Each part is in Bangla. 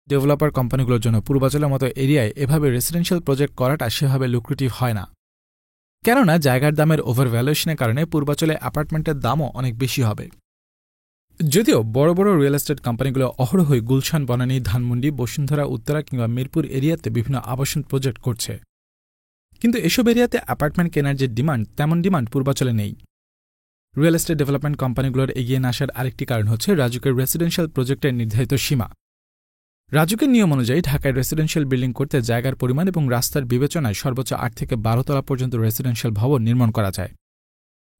ডেভেলপার কোম্পানিগুলোর জন্য পূর্বাচলের মতো এরিয়ায় এভাবে রেসিডেন্সিয়াল প্রজেক্ট করাটা সেভাবে লুক্রেটিভ হয় না, কেননা জায়গার দামের ওভারভ্যালুয়েশনের কারণে পূর্বাচলে অ্যাপার্টমেন্টের দামও অনেক বেশি হবে। যদিও বড় বড় রিয়েল এস্টেট কোম্পানিগুলো অহরহই গুলশান, বনানী, ধানমন্ডি, বসুন্ধরা, উত্তরা কিংবা মিরপুর এরিয়াতে বিভিন্ন আবাসন প্রজেক্ট করছে, কিন্তু এসব এরিয়াতে অ্যাপার্টমেন্ট কেনার যে ডিমান্ড, তেমন ডিমান্ড পূর্বাচলে নেই। রিয়েল এস্টেট ডেভেলপমেন্ট কোম্পানিগুলোর এগিয়ে না আসার আরেকটি কারণ হচ্ছে রাজুকের রেসিডেন্সিয়াল প্রজেক্টের নির্ধারিত সীমা। রাজুকের নিয়ম অনুযায়ী ঢাকায় রেসিডেন্সিয়াল বিল্ডিং করতে জায়গার পরিমাণ এবং রাস্তার বিবেচনায় সর্বোচ্চ 8 থেকে 12 তলা পর্যন্ত রেসিডেন্সিয়াল ভবন নির্মাণ করা যায়।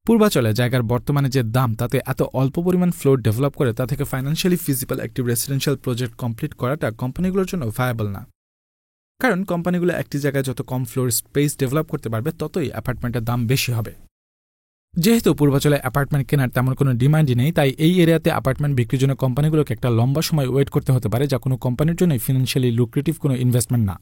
পূর্বাচলে জায়গার বর্তমানে যে দাম, তাতে এত অল্প পরিমাণ ফ্লোর ডেভেলপ করে তা থেকে ফাইন্যান্সিয়ালি ফিজিবল একটি রেসিডেন্সিয়াল প্রজেক্ট কমপ্লিট করাটা কোম্পানিগুলোর জন্য ভায়াবল না, কারণ কোম্পানিগুলো একটি জায়গায় যত কম ফ্লোর স্পেস ডেভেলপ করতে পারবে ততই অ্যাপার্টমেন্টের দাম বেশি হবে। যেহেতু পূর্বাচলে অ্যাপার্টমেন্ট কেনার তেমন কোনো ডিমান্ডই নেই, তাই এই এরিয়াতে অ্যাপার্টমেন্ট বিক্রির জন্য কোম্পানিগুলোকে একটা লম্বা সময় ওয়েট করতে হতে পারে, যা কোনো কোম্পানির জন্যই ফিনান্সিয়ালি লুক্রেটিভ কোনো ইনভেস্টমেন্ট না।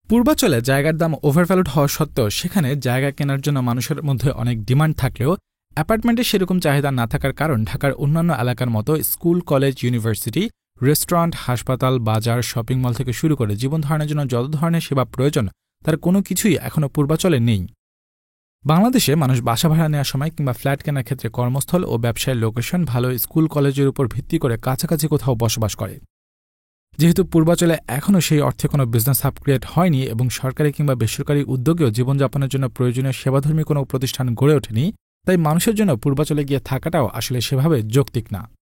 পূর্বাচলে জায়গার দাম ওভারভ্যালুড হওয়া সত্ত্বেও সেখানে জায়গা কেনার জন্য মানুষের মধ্যে অনেক ডিমান্ড থাকলেও অ্যাপার্টমেন্টের সেরকম চাহিদা না থাকার কারণ ঢাকার অন্যান্য এলাকার মতো স্কুল, কলেজ, ইউনিভার্সিটি, রেস্টুরেন্ট, হাসপাতাল, বাজার, শপিং মল থেকে শুরু করে জীবনধারণের জন্য যত ধরনের সেবা প্রয়োজন তার কোনো কিছুই এখনও পূর্বাচলে নেই। বাংলাদেশে মানুষ বাসা ভাড়া নেওয়ার সময় কিংবা ফ্ল্যাট কেনার ক্ষেত্রে কর্মস্থল ও ব্যবসায়ের লোকেশন, ভালো স্কুল, কলেজের উপর ভিত্তি করে কাছাকাছি কোথাও বসবাস করে। যেহেতু পূর্বাচলে এখনও সেই অর্থে কোনো বিজনেস হাব ক্রিয়েট হয়নি এবং সরকারি কিংবা বেসরকারি উদ্যোগেও জীবনযাপনের জন্য প্রয়োজনীয় সেবাধর্মী কোনো প্রতিষ্ঠান গড়ে ওঠেনি, তাই মানুষের জন্য পূর্বাচলে গিয়ে থাকাটাও আসলে সেভাবে যৌক্তিক না।